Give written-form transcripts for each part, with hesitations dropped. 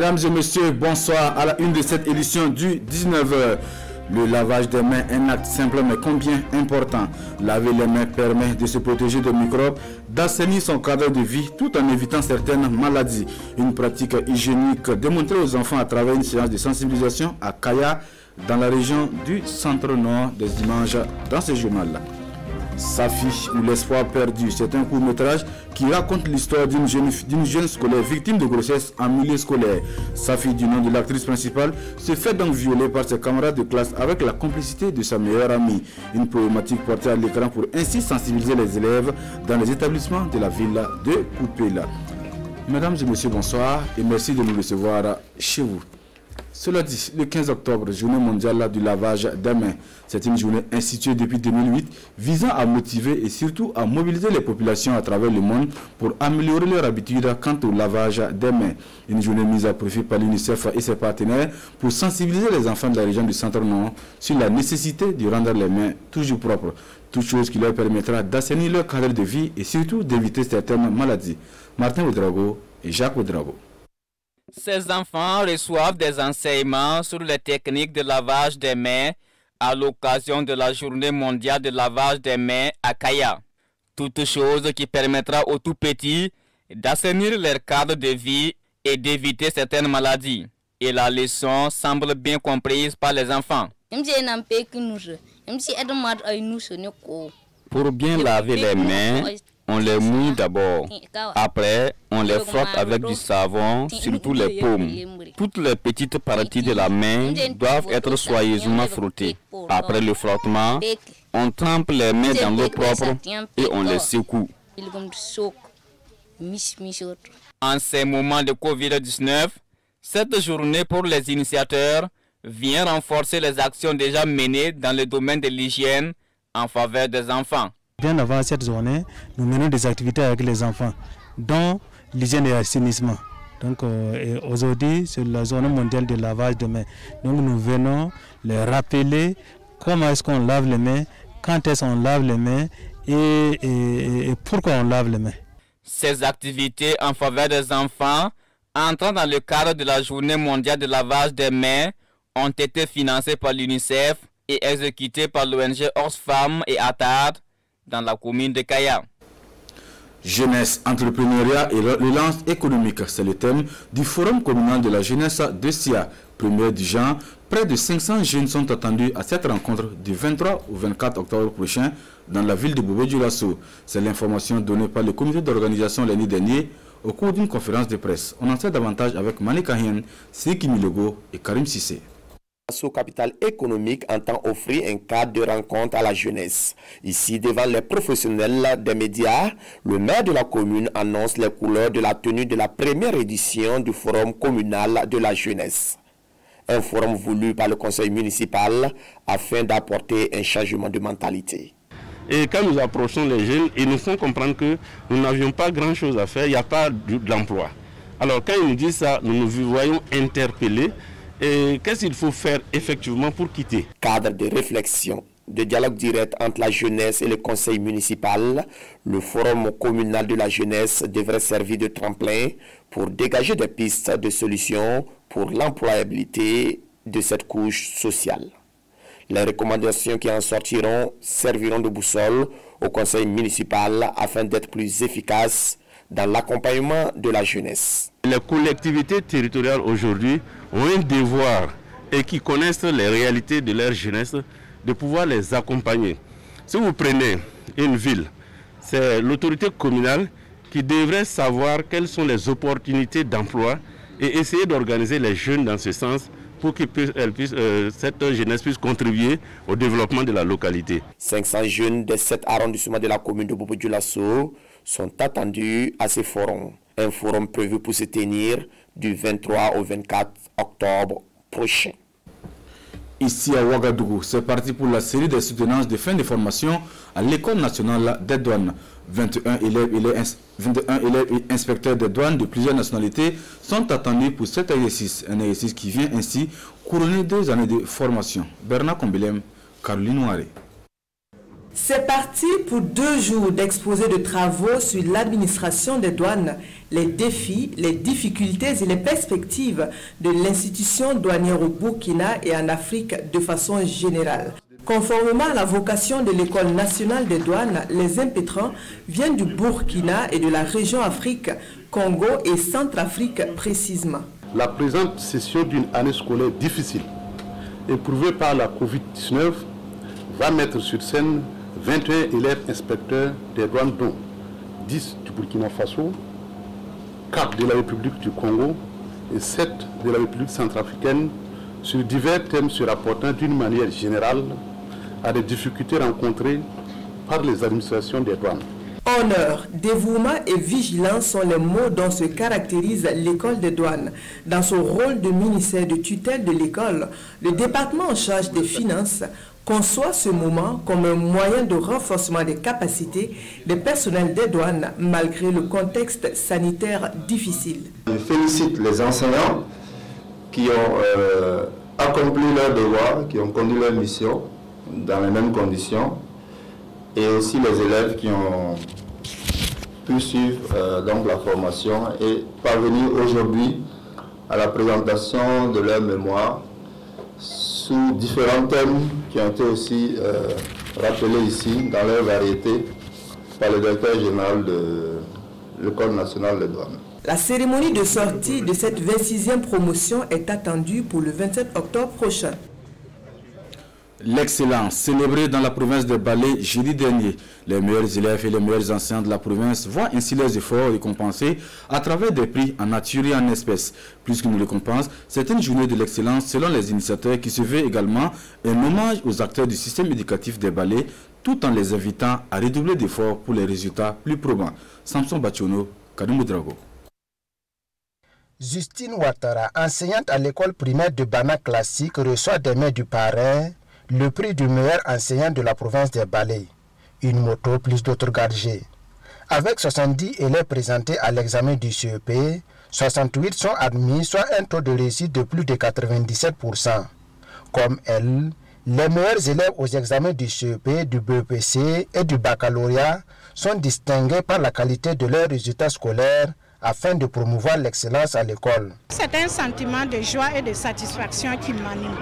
Mesdames et messieurs, bonsoir à la une de cette édition du 19h. Le lavage des mains, un acte simple mais combien important. Laver les mains permet de se protéger des microbes, d'assainir son cadre de vie tout en évitant certaines maladies. Une pratique hygiénique démontrée aux enfants à travers une séance de sensibilisation à Kaya, dans la région du centre-nord des images dans ce journal-là. Safi ou l'espoir perdu, c'est un court-métrage qui raconte l'histoire d'une jeune scolaire victime de grossesse en milieu scolaire. Safi, du nom de l'actrice principale, se fait donc violer par ses camarades de classe avec la complicité de sa meilleure amie. Une problématique portée à l'écran pour ainsi sensibiliser les élèves dans les établissements de la ville de Coupéla. Mesdames et messieurs, bonsoir et merci de nous recevoir chez vous. Cela dit, le 15 octobre, journée mondiale du lavage des mains. C'est une journée instituée depuis 2008 visant à motiver et surtout à mobiliser les populations à travers le monde pour améliorer leur habitude quant au lavage des mains. Une journée mise à profit par l'UNICEF et ses partenaires pour sensibiliser les enfants de la région du Centre-Nord sur la nécessité de rendre les mains toujours propres. Toute chose qui leur permettra d'assainir leur cadre de vie et surtout d'éviter certaines maladies. Martin Ouedraogo et Jacques Ouedraogo. Ces enfants reçoivent des enseignements sur les techniques de lavage des mains à l'occasion de la journée mondiale de lavage des mains à Kaya. Toute chose qui permettra aux tout petits d'assainir leur cadre de vie et d'éviter certaines maladies. Et la leçon semble bien comprise par les enfants. Pour bien laver les mains, on les mouille d'abord. Après, on les frotte avec du savon, surtout les paumes. Toutes les petites parties de la main doivent être soigneusement frottées. Après le frottement, on trempe les mains dans l'eau propre et on les secoue. En ces moments de Covid-19, cette journée pour les initiateurs vient renforcer les actions déjà menées dans le domaine de l'hygiène en faveur des enfants. Bien avant cette journée, nous menons des activités avec les enfants, dont l'hygiène et l'assainissement. Donc aujourd'hui, c'est la journée mondiale de lavage de mains. Donc nous venons les rappeler comment est-ce qu'on lave les mains, quand est-ce qu'on lave les mains et pourquoi on lave les mains. Ces activités en faveur des enfants, entrant dans le cadre de la journée mondiale de lavage des mains, ont été financées par l'UNICEF et exécutées par l'ONG Oxfam et ATAD, dans la commune de Kaya. Jeunesse, entrepreneuriat et relance économique, c'est le thème du Forum communal de la jeunesse de SIA. Première du genre, près de 500 jeunes sont attendus à cette rencontre du 23 au 24 octobre prochain dans la ville de Bobo-Dioulasso. C'est l'information donnée par le comité d'organisation l'année dernière au cours d'une conférence de presse. On en sait davantage avec Manik Kahien, Siki Milogo et Karim Sissé. Ce capital économique entend offrir un cadre de rencontre à la jeunesse. Ici, devant les professionnels des médias, le maire de la commune annonce les couleurs de la tenue de la première édition du Forum communal de la jeunesse. Un forum voulu par le conseil municipal afin d'apporter un changement de mentalité. Et quand nous approchons les jeunes, ils nous font comprendre que nous n'avions pas grand-chose à faire, il n'y a pas d'emploi. Alors quand ils nous disent ça, nous nous voyons interpellés. Et qu'est-ce qu'il faut faire effectivement pour quitter? Cadre de réflexion, de dialogue direct entre la jeunesse et le conseil municipal, le forum communal de la jeunesse devrait servir de tremplin pour dégager des pistes de solutions pour l'employabilité de cette couche sociale. Les recommandations qui en sortiront serviront de boussole au conseil municipal afin d'être plus efficace dans l'accompagnement de la jeunesse. Les collectivités territoriales aujourd'hui ont un devoir et qui connaissent les réalités de leur jeunesse de pouvoir les accompagner. Si vous prenez une ville, c'est l'autorité communale qui devrait savoir quelles sont les opportunités d'emploi et essayer d'organiser les jeunes dans ce sens pour que cette jeunesse puisse contribuer au développement de la localité. 500 jeunes des 7 arrondissements de la commune de Bobo-Dioulasso sont attendus à ce forum. Un forum prévu pour se tenir du 23 au 24 octobre prochain. Ici à Ouagadougou, c'est parti pour la série de soutenances de fin de formation à l'École nationale des douanes. 21 élèves et inspecteurs des douanes de plusieurs nationalités sont attendus pour cet exercice. Un exercice qui vient ainsi couronner 2 années de formation. Bernard Kombilem, Caroline Ouare. C'est parti pour 2 jours d'exposé de travaux sur l'administration des douanes, les défis, les difficultés et les perspectives de l'institution douanière au Burkina et en Afrique de façon générale. Conformément à la vocation de l'École nationale des douanes, les impétrants viennent du Burkina et de la région Afrique, Congo et Centrafrique précisément. La présente session d'une année scolaire difficile, éprouvée par la Covid-19, va mettre sur scène 21 élèves inspecteurs des douanes, dont 10 du Burkina Faso, 4 de la République du Congo et 7 de la République centrafricaine, sur divers thèmes se rapportant d'une manière générale à des difficultés rencontrées par les administrations des douanes. Honneur, dévouement et vigilance sont les mots dont se caractérise l'école des douanes. Dans son rôle de ministère de tutelle de l'école, le département en charge des finances conçoit ce moment comme un moyen de renforcement des capacités des personnels des douanes malgré le contexte sanitaire difficile. Je félicite les enseignants qui ont accompli leur devoir, qui ont conduit leur mission dans les mêmes conditions, et aussi les élèves qui ont pu suivre donc la formation et parvenir aujourd'hui à la présentation de leur mémoire sous différents thèmes qui ont été aussi rappelés ici dans leur variété par le directeur général de l'École nationale des douanes. La cérémonie de sortie de cette 26e promotion est attendue pour le 27 octobre prochain. L'excellence célébrée dans la province de Balé jeudi dernier. Les meilleurs élèves et les meilleurs enseignants de la province voient ainsi leurs efforts récompensés à travers des prix en nature et en espèces. Plus qu'une récompense, c'est une journée de l'excellence selon les initiateurs qui se veut également un hommage aux acteurs du système éducatif des Balais tout en les invitant à redoubler d'efforts pour les résultats plus probants. Samson Bachono, Kadumou Drago. Justine Ouattara, enseignante à l'école primaire de Bana Classique, reçoit des mains du parrain le prix du meilleur enseignant de la province des Balais, une moto plus d'autres gadgets. Avec 70 élèves présentés à l'examen du CEP, 68 sont admis, soit un taux de réussite de plus de 97%. Comme elle, les meilleurs élèves aux examens du CEP, du BEPC et du baccalauréat sont distingués par la qualité de leurs résultats scolaires afin de promouvoir l'excellence à l'école. C'est un sentiment de joie et de satisfaction qui m'anime,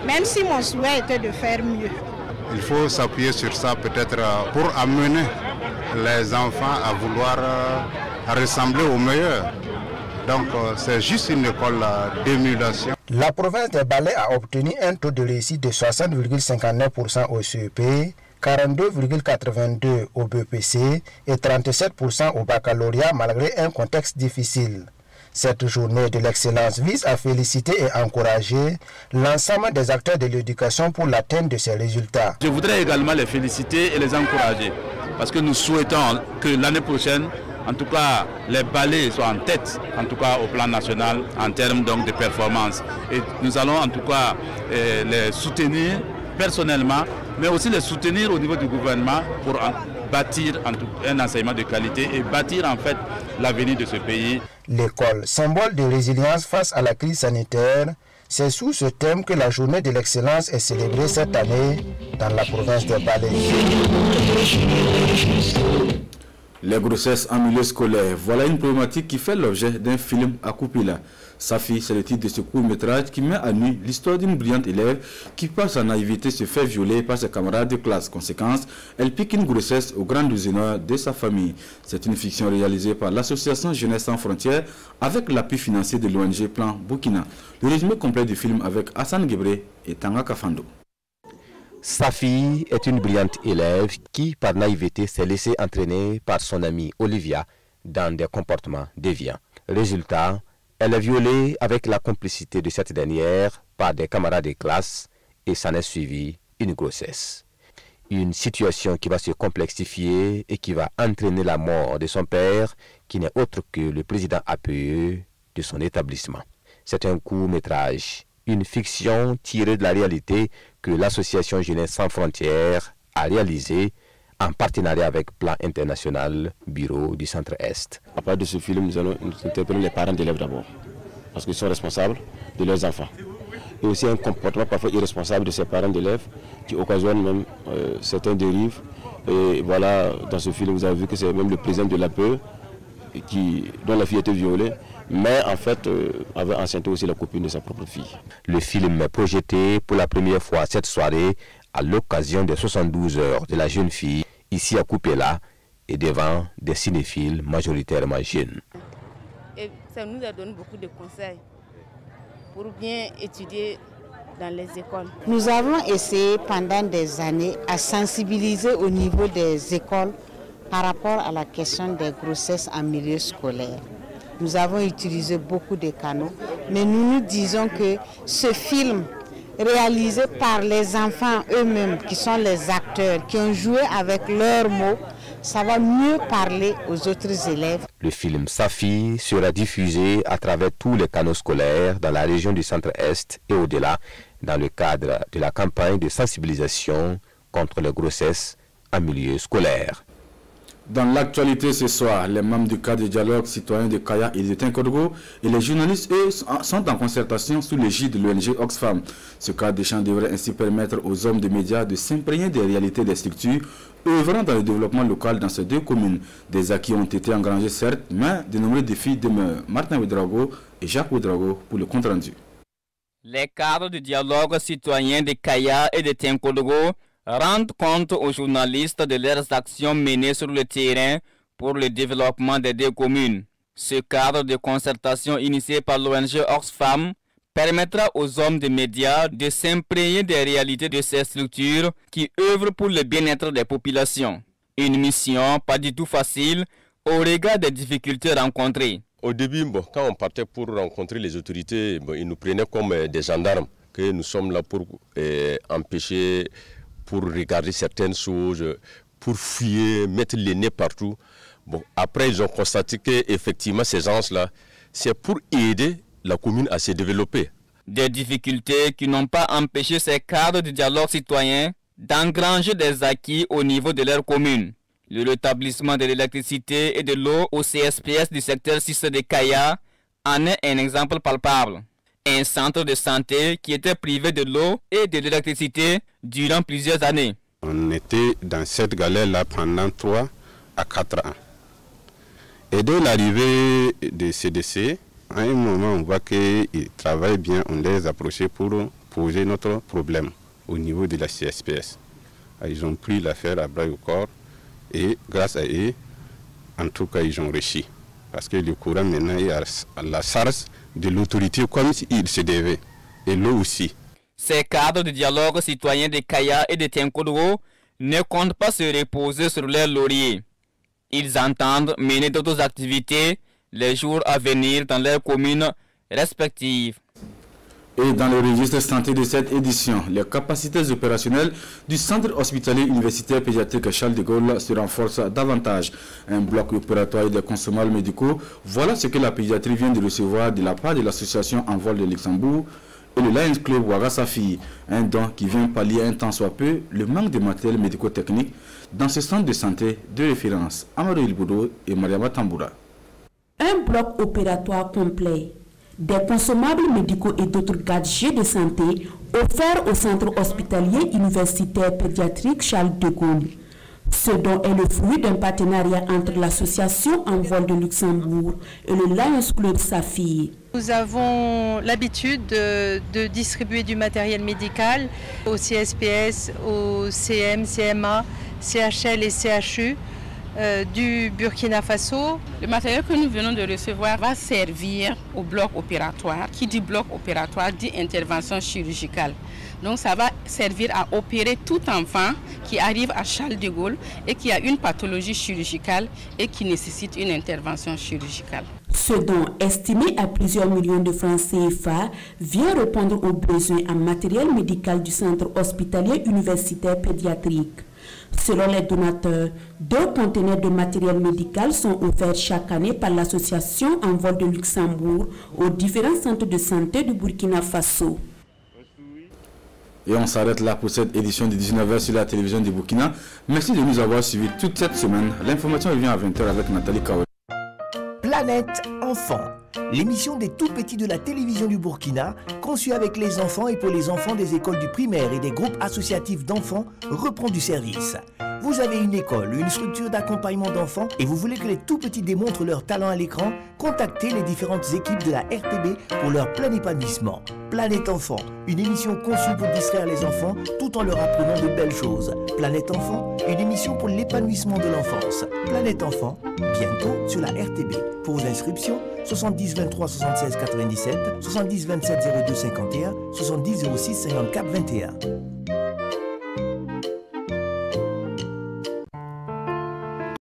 même si mon souhait était de faire mieux. Il faut s'appuyer sur ça peut-être pour amener les enfants à vouloir ressembler aux meilleurs. Donc c'est juste une école d'émulation. La province des Balais a obtenu un taux de réussite de 60,59% au CEP, 42,82% au BPC et 37% au baccalauréat malgré un contexte difficile. Cette journée de l'excellence vise à féliciter et encourager l'ensemble des acteurs de l'éducation pour l'atteinte de ces résultats. Je voudrais également les féliciter et les encourager parce que nous souhaitons que l'année prochaine, en tout cas, les Balais soient en tête, en tout cas au plan national, en termes donc de performance. Et nous allons en tout cas les soutenir personnellement, mais aussi les soutenir au niveau du gouvernement pour bâtir un enseignement de qualité et bâtir en fait l'avenir de ce pays. L'école, symbole de résilience face à la crise sanitaire, c'est sous ce thème que la journée de l'excellence est célébrée cette année dans la province des Balais. Les grossesses en milieu scolaire, voilà une problématique qui fait l'objet d'un film à Koupila. Safi, c'est le titre de ce court-métrage qui met à nu l'histoire d'une brillante élève qui, par sa naïveté, se fait violer par ses camarades de classe. Conséquence, elle pique une grossesse au grand déshonneur de sa famille. C'est une fiction réalisée par l'association Jeunesse sans frontières avec l'appui financier de l'ONG Plan Burkina. Le résumé complet du film avec Hassan Gebre et Tanga Kafando. Safi est une brillante élève qui, par naïveté, s'est laissée entraîner par son amie Olivia dans des comportements déviants. Résultat, elle est violée avec la complicité de cette dernière par des camarades de classe et s'en est suivi une grossesse. Une situation qui va se complexifier et qui va entraîner la mort de son père, qui n'est autre que le président APE de son établissement. C'est un court-métrage, une fiction tirée de la réalité que l'association Jeunesse sans frontières a réalisée en partenariat avec Plan International, Bureau du Centre-Est. À partir de ce film, nous allons interpeller les parents d'élèves d'abord, parce qu'ils sont responsables de leurs enfants. et aussi un comportement parfois irresponsable de ses parents d'élèves qui occasionne même certaines dérives. Et voilà, dans ce film, vous avez vu que c'est même le président de l'APE dont la fille était violée, mais en fait avait enceinté aussi la copine de sa propre fille. Le film est projeté pour la première fois cette soirée à l'occasion des 72 heures de la jeune fille ici à Kupela et devant des cinéphiles majoritairement jeunes. Et ça nous a donné beaucoup de conseils pour bien étudier dans les écoles. Nous avons essayé pendant des années à sensibiliser au niveau des écoles par rapport à la question des grossesses en milieu scolaire. Nous avons utilisé beaucoup de canaux, mais nous disons que ce film réalisé par les enfants eux-mêmes, qui sont les acteurs, qui ont joué avec leurs mots, ça va mieux parler aux autres élèves. Le film Safi sera diffusé à travers tous les canaux scolaires dans la région du Centre-Est et au-delà, dans le cadre de la campagne de sensibilisation contre les grossesses en milieu scolaire. Dans l'actualité ce soir, les membres du cadre de dialogue citoyen de Kaya et de Tinkodogo et les journalistes, eux, sont en concertation sous l'égide de l'ONG Oxfam. Ce cadre d'échange devrait ainsi permettre aux hommes de médias de s'imprégner des réalités des structures œuvrant dans le développement local dans ces deux communes. Des acquis ont été engrangés certes, mais de nombreux défis demeurent. Martin Ouedraogo et Jacques Ouedraogo pour le compte rendu. Les cadres de dialogue citoyen de Kaya et de Tinkodogo rendent compte aux journalistes de leurs actions menées sur le terrain pour le développement des deux communes. Ce cadre de concertation initié par l'ONG Oxfam permettra aux hommes de médias de s'imprégner des réalités de ces structures qui œuvrent pour le bien-être des populations. Une mission pas du tout facile au regard des difficultés rencontrées. Au début, quand on partait pour rencontrer les autorités, ils nous prenaient comme des gendarmes, que nous sommes là pour empêcher, pour regarder certaines choses, pour fouiller, mettre les nez partout. Après, ils ont constaté qu'effectivement, ces gens-là, c'est pour aider la commune à se développer. Des difficultés qui n'ont pas empêché ces cadres de dialogue citoyen d'engranger des acquis au niveau de leur commune. Le rétablissement de l'électricité et de l'eau au CSPS du secteur 6 de Kaya en est un exemple palpable. Un centre de santé qui était privé de l'eau et de l'électricité durant plusieurs années. On était dans cette galère-là pendant 3 à 4 ans. Et dès l'arrivée des CDC, à un moment, on voit qu'ils travaillent bien, on les a approchés pour poser notre problème au niveau de la CSPS. Ils ont pris l'affaire à bras au corps et grâce à eux, en tout cas, ils ont réussi. Parce que le courant maintenant est à la charge de l'autorité comme il se devait, et l'eau aussi. Ces cadres de dialogue citoyen de Kaya et de Tinkodogo ne comptent pas se reposer sur leurs lauriers. Ils entendent mener d'autres activités les jours à venir dans leurs communes respectives. Et dans le registre santé de cette édition, les capacités opérationnelles du centre hospitalier universitaire pédiatrique Charles de Gaulle se renforcent davantage. Un bloc opératoire et des consommables médicaux, voilà ce que la pédiatrie vient de recevoir de la part de l'association Envol de Luxembourg et le Lions Club Ouagasafi. Un don qui vient pallier un tant soit peu le manque de matériel médico-technique dans ce centre de santé de référence. Amadou Ilboudo et Mariama Tamboura. Un bloc opératoire complet, des consommables médicaux et d'autres gadgets de santé offerts au centre hospitalier universitaire pédiatrique Charles de Gaulle. Ce don est le fruit d'un partenariat entre l'association Envol de Luxembourg et le Lions Club Saphir. Nous avons l'habitude de distribuer du matériel médical au CSPS, au CM, CMA, CHL et CHU. Du Burkina Faso. Le matériel que nous venons de recevoir va servir au bloc opératoire. Qui dit bloc opératoire dit intervention chirurgicale. Donc ça va servir à opérer tout enfant qui arrive à Charles de Gaulle et qui a une pathologie chirurgicale et qui nécessite une intervention chirurgicale. Ce don, estimé à plusieurs millions de francs CFA, vient répondre aux besoins en matériel médical du centre hospitalier universitaire pédiatrique. Selon les donateurs, 2 conteneurs de matériel médical sont offerts chaque année par l'association Envol de Luxembourg aux différents centres de santé du Burkina Faso. Et on s'arrête là pour cette édition de 19h sur la télévision du Burkina. Merci de nous avoir suivis toute cette semaine. L'information revient à 20h avec Nathalie Kaoui. Planète Enfant, l'émission des tout-petits de la télévision du Burkina, conçue avec les enfants et pour les enfants des écoles du primaire et des groupes associatifs d'enfants, reprend du service. Vous avez une école, une structure d'accompagnement d'enfants et vous voulez que les tout-petits démontrent leur talent à l'écran, contactez les différentes équipes de la RTB pour leur plein épanouissement. Planète Enfant, une émission conçue pour distraire les enfants tout en leur apprenant de belles choses. Planète Enfant, une émission pour l'épanouissement de l'enfance. Planète Enfant, bientôt sur la RTB. Pour vos inscriptions, 70 23 76 97, 70 27 02 51, 70 06 54 21.